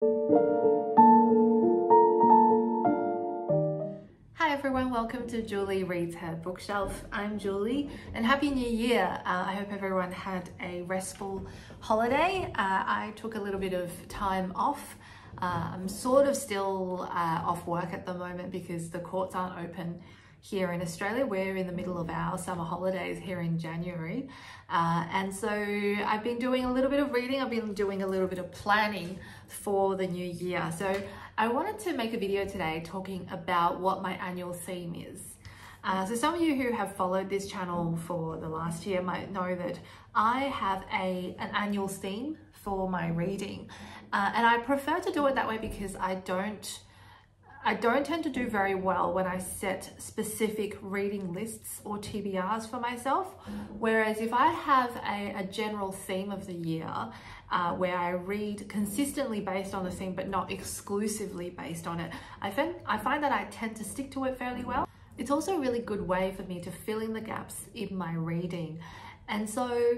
Hi everyone, welcome to Julie Reads Her Bookshelf. I'm Julie and Happy New Year. I hope everyone had a restful holiday. I took a little bit of time off. I'm sort of still off work at the moment because the courts aren't open here in Australia. We're in the middle of our summer holidays here in January. And so I've been doing a little bit of reading. I've been doing a little bit of planning for the new year. So I wanted to make a video today talking about what my annual theme is. So some of you who have followed this channel for the last year might know that I have an annual theme for my reading. And I prefer to do it that way because I don't tend to do very well when I set specific reading lists or TBRs for myself. Whereas if I have a general theme of the year where I read consistently based on the theme, but not exclusively based on it, I find that I tend to stick to it fairly well. It's also a really good way for me to fill in the gaps in my reading. And so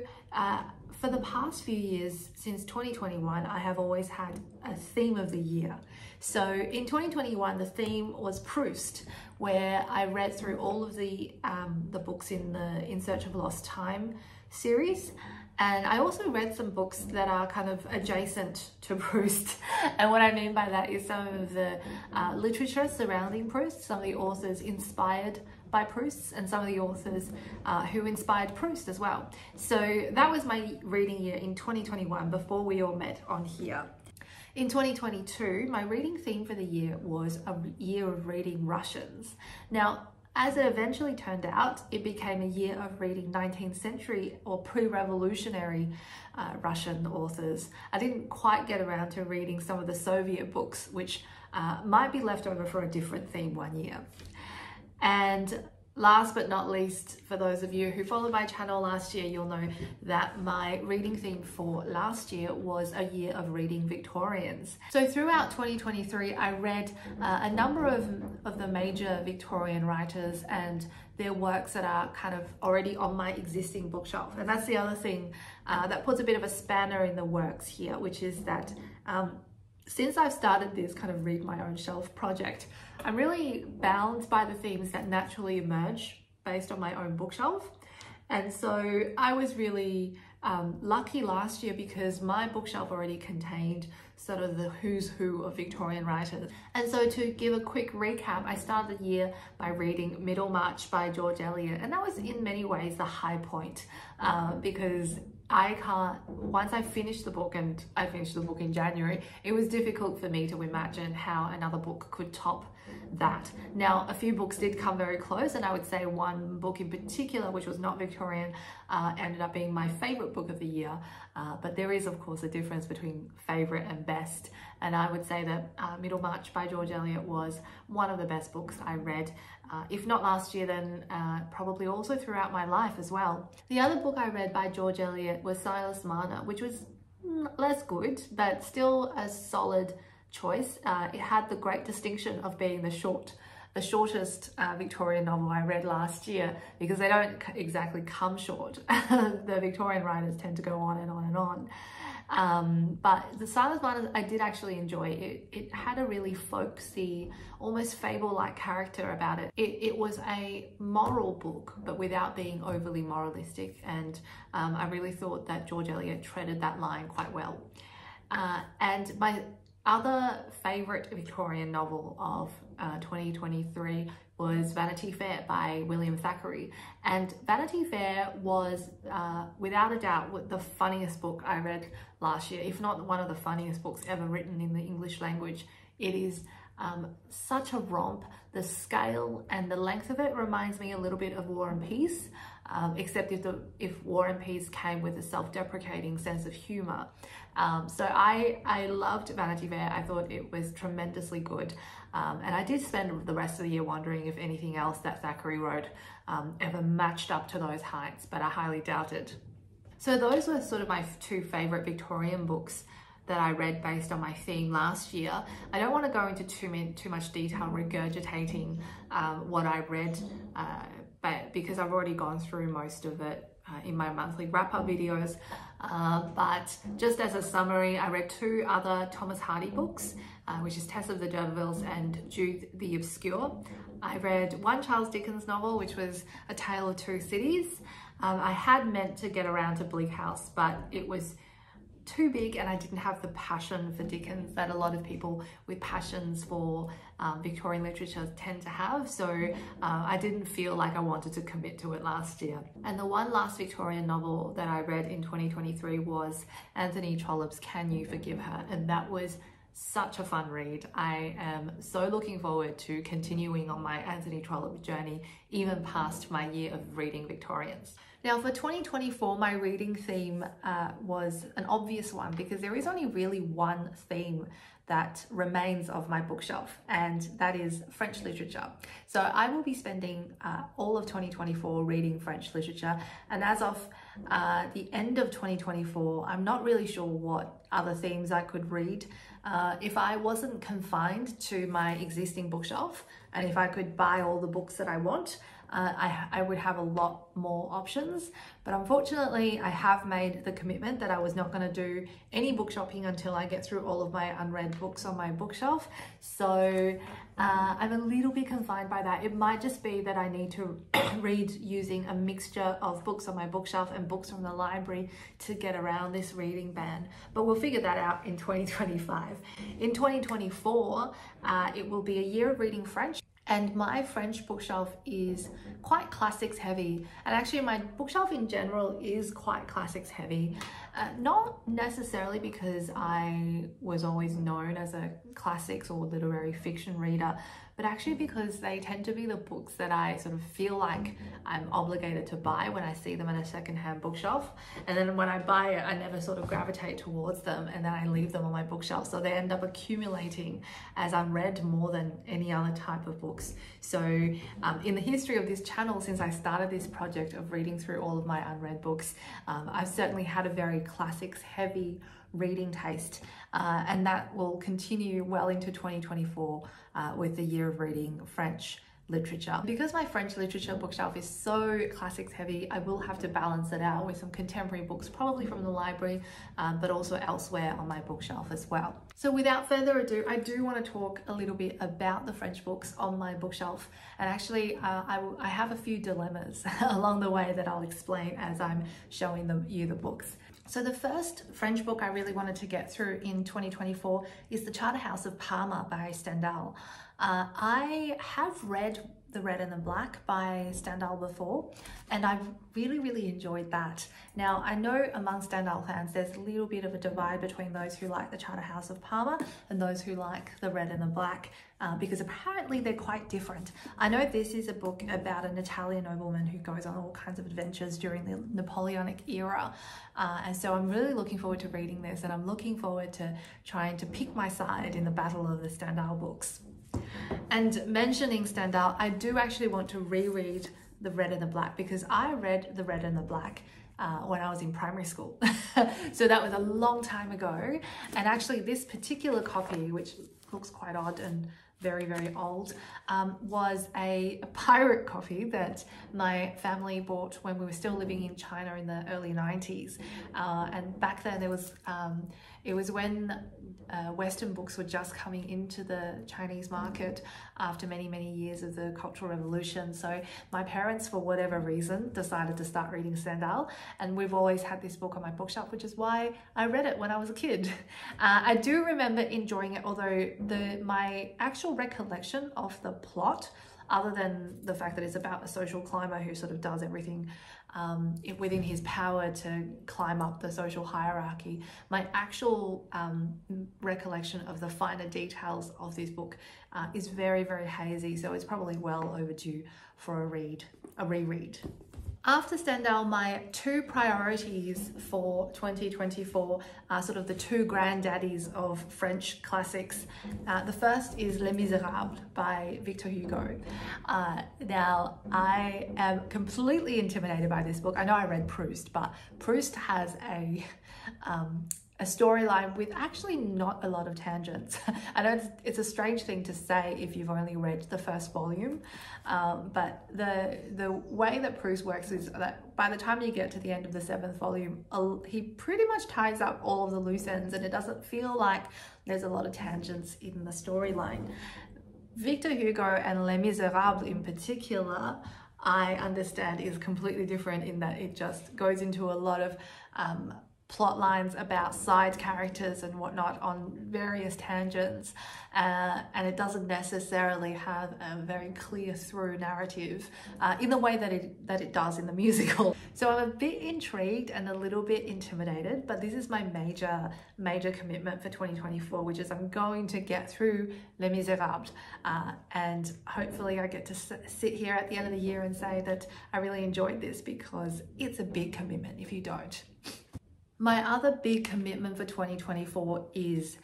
for the past few years, since 2021, I have always had a theme of the year. So in 2021, the theme was Proust, where I read through all of the books in the In Search of Lost Time series. And I also read some books that are kind of adjacent to Proust. And what I mean by that is some of the literature surrounding Proust, some of the authors inspired by Proust, and some of the authors who inspired Proust as well. So that was my reading year in 2021 before we all met on here. In 2022, my reading theme for the year was a year of reading Russians. Now, as it eventually turned out, it became a year of reading 19th century or pre-revolutionary Russian authors. I didn't quite get around to reading some of the Soviet books, which might be left over for a different theme one year. And last but not least, for those of you who followed my channel last year, you'll know that my reading theme for last year was a year of reading Victorians. So throughout 2023, I read a number of the major Victorian writers and their works that are kind of already on my existing bookshelf. And that's the other thing that puts a bit of a spanner in the works here, which is that since I've started this kind of read my own shelf project, I'm really bound by the themes that naturally emerge based on my own bookshelf. And so I was really lucky last year because my bookshelf already contained sort of the who's who of Victorian writers. And so to give a quick recap, I started the year by reading Middlemarch by George Eliot. And that was in many ways the high point because once I finished the book, and I finished the book in January, it was difficult for me to imagine how another book could top that. Now, a few books did come very close, and I would say one book in particular, which was not Victorian, ended up being my favorite book of the year. But there is, of course, a difference between favorite and best. And I would say that Middlemarch by George Eliot was one of the best books I read, if not last year, then probably also throughout my life as well. The other book I read by George Eliot was Silas Marner, which was less good, but still a solid choice. It had the great distinction of being the shortest Victorian novel I read last year, because they don't exactly come short. The Victorian writers tend to go on and on and on. But the Silas Marner I did actually enjoy. It had a really folksy, almost fable-like character about it. It was a moral book, but without being overly moralistic. And I really thought that George Eliot treaded that line quite well. And my other favorite Victorian novel of 2023 was Vanity Fair by William Thackeray. And Vanity Fair was, without a doubt, the funniest book I read last year, if not one of the funniest books ever written in the English language. It is such a romp. The scale and the length of it reminds me a little bit of War and Peace, except if War and Peace came with a self-deprecating sense of humor. So I loved Vanity Fair. I thought it was tremendously good. And I did spend the rest of the year wondering if anything else that Thackeray wrote ever matched up to those heights, but I highly doubt it. So those were sort of my two favorite Victorian books that I read based on my theme last year. I don't want to go into too much detail regurgitating what I read, but because I've already gone through most of it in my monthly wrap-up videos. But just as a summary, I read 2 other Thomas Hardy books, which is Tess of the D'Urbervilles and Jude the Obscure. I read 1 Charles Dickens novel, which was A Tale of Two Cities. I had meant to get around to Bleak House, but it was too big and I didn't have the passion for Dickens that a lot of people with passions for Victorian literature tend to have. So I didn't feel like I wanted to commit to it last year. And the one last Victorian novel that I read in 2023 was Anthony Trollope's Can You Forgive Her? And that was such a fun read. I am so looking forward to continuing on my Anthony Trollope journey, even past my year of reading Victorians. Now for 2024, my reading theme was an obvious one because there is only really one theme that remains of my bookshelf, and that is French literature. So I will be spending all of 2024 reading French literature, and as of the end of 2024, I'm not really sure what other themes I could read. If I wasn't confined to my existing bookshelf, and if I could buy all the books that I want, I would have a lot more options. But unfortunately, I have made the commitment that I was not going to do any book shopping until I get through all of my unread books on my bookshelf. So I'm a little bit confined by that. It might just be that I need to read using a mixture of books on my bookshelf and books from the library to get around this reading ban. But we'll figure that out in 2025. In 2024, it will be a year of reading French. And my French bookshelf is quite classics heavy. And actually my bookshelf in general is quite classics heavy. Not necessarily because I was always known as a classics or literary fiction reader, but actually because they tend to be the books that I sort of feel like I'm obligated to buy when I see them at a secondhand bookshelf. And then when I buy it, I never sort of gravitate towards them, and then I leave them on my bookshelf. So they end up accumulating as unread more than any other type of books. So in the history of this channel, since I started this project of reading through all of my unread books, I've certainly had a very classics heavy reading taste, and that will continue well into 2024 with the year of reading French literature. Because my French literature bookshelf is so classics heavy, I will have to balance it out with some contemporary books, probably from the library, but also elsewhere on my bookshelf as well. So without further ado, I do want to talk a little bit about the French books on my bookshelf. And actually, I have a few dilemmas along the way that I'll explain as I'm showing you the books. So the first French book I really wanted to get through in 2024 is The Charterhouse of Parma by Stendhal. I have read The Red and the Black by Stendhal before, and I've really enjoyed that. Now, I know among Stendhal fans there's a little bit of a divide between those who like The Charterhouse of Parma and those who like The Red and the Black, because apparently they're quite different. I know this is a book about an Italian nobleman who goes on all kinds of adventures during the Napoleonic era, and so I'm really looking forward to reading this, and I'm looking forward to trying to pick my side in the battle of the Stendhal books. And mentioning Stendhal, I do actually want to reread The Red and the Black, because I read The Red and the Black when I was in primary school. So that was a long time ago. And actually this particular copy, which looks quite odd and very old, was a pirate copy that my family bought when we were still living in China in the early 90s. And back then there was, it was when Western books were just coming into the Chinese market after many years of the Cultural Revolution. So my parents, for whatever reason, decided to start reading Stendhal, and we've always had this book on my bookshelf, which is why I read it when I was a kid. I do remember enjoying it, although my actual recollection of the plot, other than the fact that it's about a social climber who sort of does everything within his power to climb up the social hierarchy, my actual recollection of the finer details of this book is very hazy, so it's probably well overdue for a reread. After Stendhal, my 2 priorities for 2024 are sort of the 2 granddaddies of French classics. The first is Les Miserables by Victor Hugo. Now, I am completely intimidated by this book. I know I read Proust, but Proust has a a storyline with actually not a lot of tangents. I know it's a strange thing to say if you've only read the first volume, but the way that Proust works is that by the time you get to the end of the 7th volume, he pretty much ties up all of the loose ends, and it doesn't feel like there's a lot of tangents in the storyline. Victor Hugo and Les Miserables in particular, I understand is completely different in that it just goes into a lot of plot lines about side characters and whatnot on various tangents, and it doesn't necessarily have a very clear through narrative in the way that it does in the musical. So I'm a bit intrigued and a little bit intimidated, but this is my major commitment for 2024, which is I'm going to get through Les Miserables, and hopefully I get to sit here at the end of the year and say that I really enjoyed this, because it's a big commitment if you don't. My other big commitment for 2024 is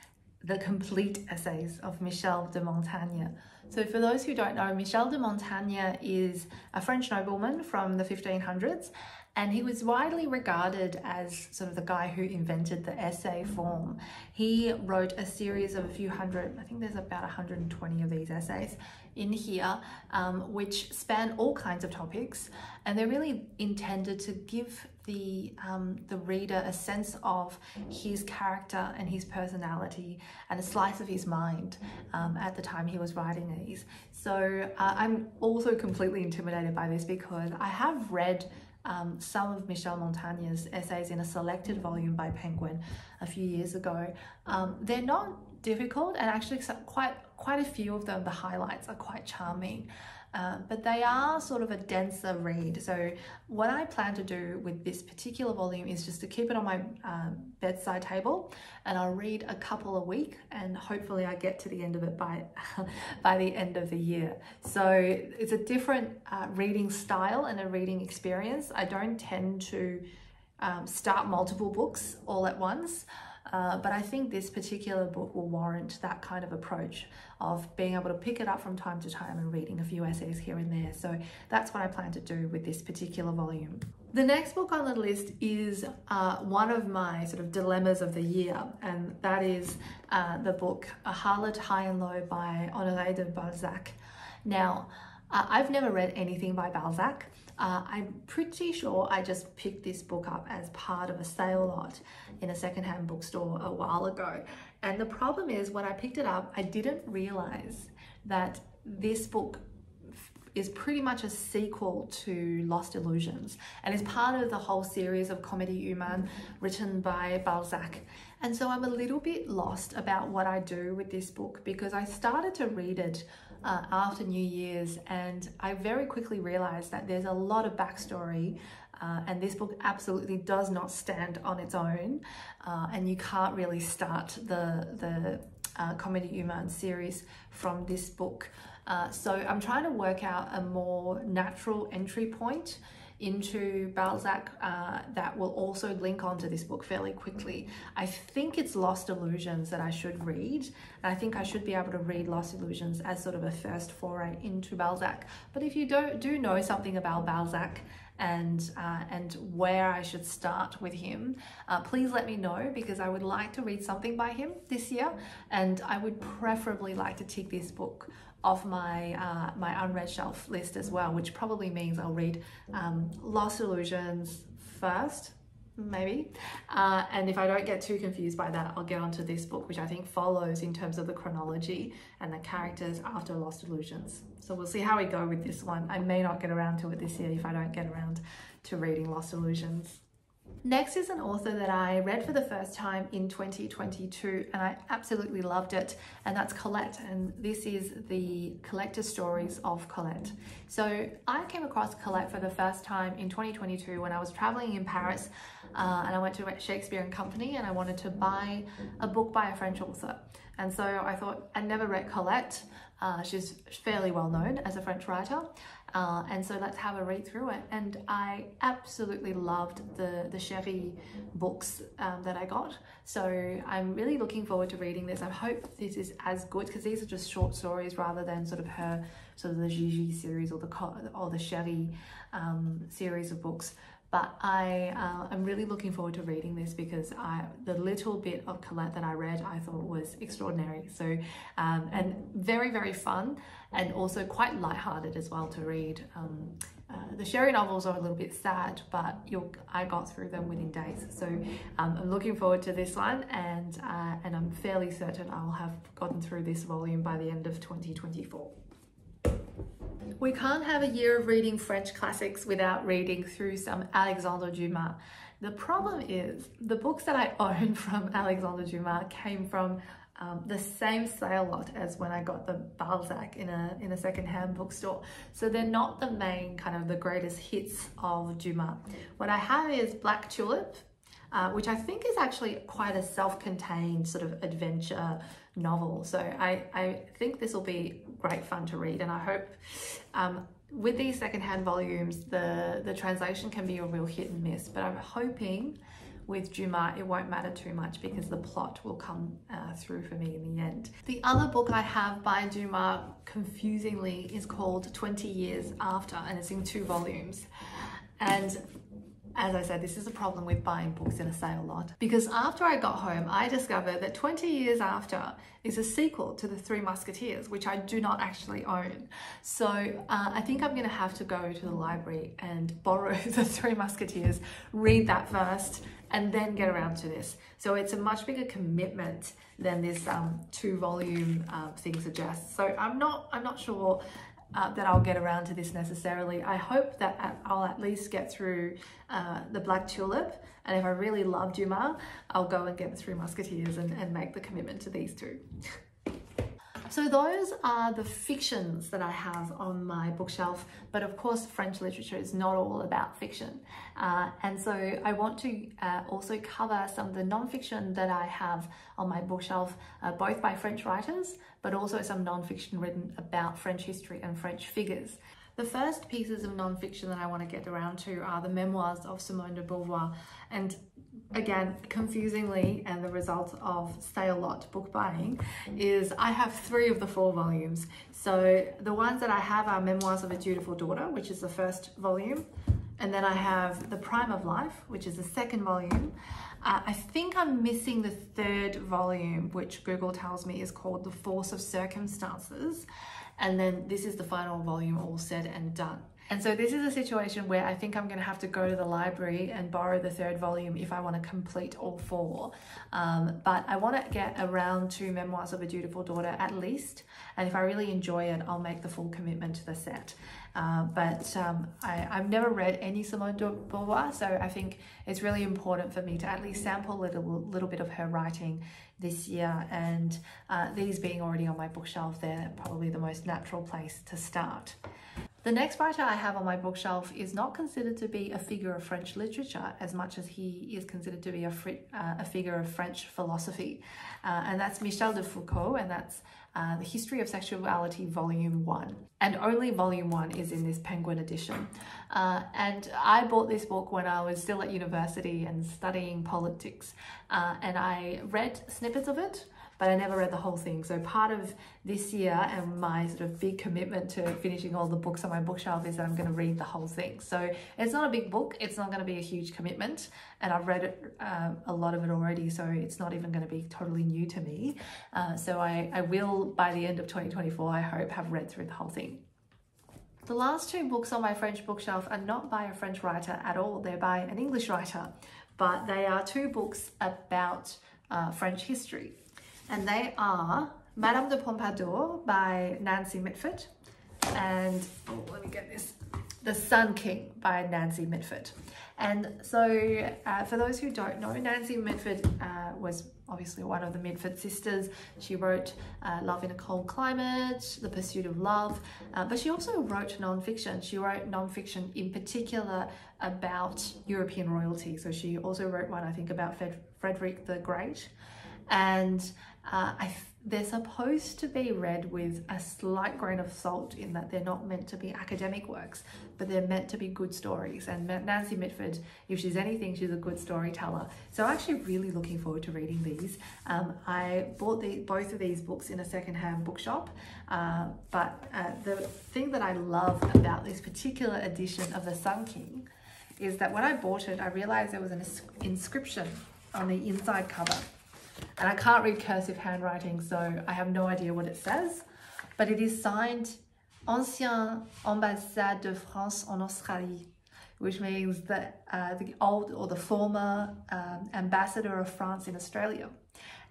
the complete essays of Michel de Montaigne. So for those who don't know, Michel de Montaigne is a French nobleman from the 1500s, and he was widely regarded as sort of the guy who invented the essay form. He wrote a series of a few hundred, I think there's about 120 of these essays in here, which span all kinds of topics, and they're really intended to give the reader a sense of his character and his personality and a slice of his mind at the time he was writing these. So I'm also completely intimidated by this, because I have read some of Michel Montaigne's essays in a selected volume by Penguin a few years ago. They're not difficult, and actually quite a few of them, the highlights are quite charming. But they are sort of a denser read. So what I plan to do with this particular volume is just to keep it on my bedside table, and I'll read a couple a week, and hopefully I get to the end of it by the end of the year. So it's a different reading style and a reading experience. I don't tend to start multiple books all at once. But I think this particular book will warrant that kind of approach of being able to pick it up from time to time and reading a few essays here and there. So that's what I plan to do with this particular volume. The next book on the list is one of my sort of dilemmas of the year, and that is the book A Harlot High and Low by Honoré de Balzac. Now, I've never read anything by Balzac. I'm pretty sure I just picked this book up as part of a sale lot in a secondhand bookstore a while ago. And the problem is, when I picked it up, I didn't realize that this book is pretty much a sequel to Lost Illusions, and is part of the whole series of Comédie Humaine written by Balzac. And so I'm a little bit lost about what I do with this book, because I started to read it after New Year's, and I very quickly realized that there's a lot of backstory, and this book absolutely does not stand on its own, and you can't really start the Comédie Humaine series from this book. So I'm trying to work out a more natural entry point into Balzac that will also link onto this book fairly quickly. I think it's Lost Illusions that I should read, and I think I should be able to read Lost Illusions as sort of a first foray into Balzac. But if you do know something about Balzac and where I should start with him, please let me know, because I would like to read something by him this year, and I would preferably like to tick this book off my my unread shelf list as well, which probably means I'll read Lost Illusions first, maybe, and if I don't get too confused by that, I'll get onto this book, which I think follows in terms of the chronology and the characters after Lost Illusions. So we'll see how we go with this one. I may not get around to it this year if I don't get around to reading Lost Illusions. Next is an author that I read for the first time in 2022, and I absolutely loved it, and that's Colette, and this is the Collector's Stories of Colette. So I came across Colette for the first time in 2022 when I was traveling in Paris, and I went to Shakespeare and Company, and I wanted to buy a book by a French author. And so I thought, I'd never read Colette. She's fairly well known as a French writer. And so let's have a read through it. And I absolutely loved the Chérie books that I got. So I'm really looking forward to reading this. I hope this is as good, because these are just short stories rather than sort of her, sort of the Gigi series or the Chérie series of books. but I'm really looking forward to reading this because the little bit of Colette that I read I thought was extraordinary. So and very, very fun, and also quite lighthearted as well to read. The Sherry novels are a little bit sad, but I got through them within days. So I'm looking forward to this one, and I'm fairly certain I'll have gotten through this volume by the end of 2024. We can't have a year of reading French classics without reading through some Alexandre Dumas. The problem is the books that I own from Alexandre Dumas came from the same sale lot as when I got the Balzac in a second-hand bookstore. So they're not the main kind of the greatest hits of Dumas. What I have is Black Tulip, which I think is actually quite a self-contained sort of adventure novel. So I think this will be great fun to read, and I hope with these second-hand volumes the translation can be a real hit and miss, but I'm hoping with Dumas it won't matter too much because the plot will come through for me in the end. The other book I have by Dumas, confusingly, is called 20 Years After, and it's in 2 volumes. And as I said, this is a problem with buying books in a sale lot, because after I got home, I discovered that 20 Years After is a sequel to The Three Musketeers, which I do not actually own. So I think I'm gonna have to go to the library and borrow The Three Musketeers, read that first, and then get around to this. So it's a much bigger commitment than this 2-volume thing suggests. So I'm not sure that I'll get around to this necessarily. I hope that I'll at least get through the Black Tulip, and if I really love Dumas, I'll go and get The Three Musketeers and make the commitment to these 2. So those are the fictions that I have on my bookshelf, but of course French literature is not all about fiction. And so I want to also cover some of the non-fiction that I have on my bookshelf, both by French writers, but also some non-fiction written about French history and French figures. The first pieces of non-fiction that I want to get around to are the memoirs of Simone de Beauvoir. And again, confusingly, and the result of sale lot book buying, is I have 3 of the 4 volumes. So the ones that I have are Memoirs of a Dutiful Daughter, which is the first volume. And then I have The Prime of Life, which is the second volume. I think I'm missing the 3rd volume, which Google tells me is called The Force of Circumstances. And then this is the final volume, all said and done. And so this is a situation where I think I'm going to have to go to the library and borrow the 3rd volume if I want to complete all 4. But I want to get around to Memoirs of a Dutiful Daughter at least. And if I really enjoy it, I'll make the full commitment to the set. I've never read any Simone de Beauvoir, so I think it's really important for me to at least sample a little bit of her writing this year. And these being already on my bookshelf, they're probably the most natural place to start. The next writer I have on my bookshelf is not considered to be a figure of French literature as much as he is considered to be a figure of French philosophy. And that's Michel de Foucault, and that's The History of Sexuality, Volume 1. And only Volume 1 is in this Penguin edition. And I bought this book when I was still at university and studying politics. And I read snippets of it, but I never read the whole thing. So part of this year and my sort of big commitment to finishing all the books on my bookshelf is that I'm going to read the whole thing. So it's not a big book, it's not going to be a huge commitment, and I've read it, a lot of it already, so it's not even going to be totally new to me. So I will, by the end of 2024, I hope, have read through the whole thing. The last 2 books on my French bookshelf are not by a French writer at all, they're by an English writer, but they are 2 books about French history. And they are Madame de Pompadour by Nancy Mitford and, let me get this, The Sun King by Nancy Mitford. And so for those who don't know, Nancy Mitford was obviously one of the Mitford sisters. She wrote Love in a Cold Climate, The Pursuit of Love, but she also wrote non-fiction. She wrote non-fiction in particular about European royalty. So she also wrote one, I think, about Frederick the Great. And they're supposed to be read with a slight grain of salt in that they're not meant to be academic works, but they're meant to be good stories. And Nancy Mitford, if she's anything, she's a good storyteller. So I'm actually really looking forward to reading these. I bought both of these books in a secondhand bookshop, but the thing that I love about this particular edition of The Sun King is that when I bought it, I realized there was an inscription on the inside cover. And I can't read cursive handwriting, so I have no idea what it says, but it is signed Ancienne Ambassade de France en Australie, which means that the old or the former ambassador of France in Australia.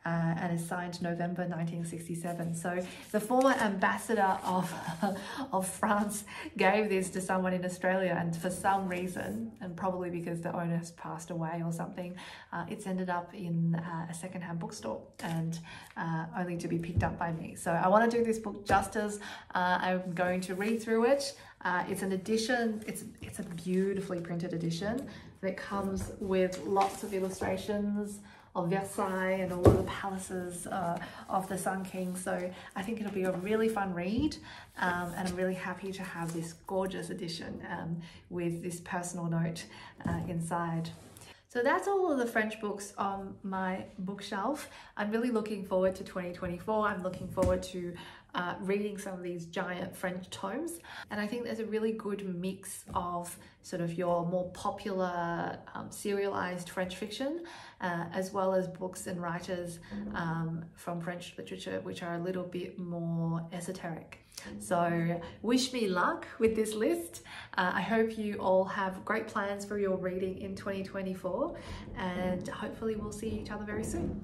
And is signed November 1967. So the former ambassador of France gave this to someone in Australia, and for some reason, and probably because the owner has passed away or something, it's ended up in a secondhand bookstore and only to be picked up by me. So I want to do this book justice. I'm going to read through it. It's an edition, it's a beautifully printed edition that comes with lots of illustrations of Versailles and all of the palaces of the Sun King. So I think it'll be a really fun read, and I'm really happy to have this gorgeous edition with this personal note inside. So that's all of the French books on my bookshelf. I'm really looking forward to 2024. I'm looking forward to reading some of these giant French tomes. And I think there's a really good mix of sort of your more popular serialized French fiction, as well as books and writers from French literature, which are a little bit more esoteric. So wish me luck with this list. I hope you all have great plans for your reading in 2024, and hopefully we'll see each other very soon.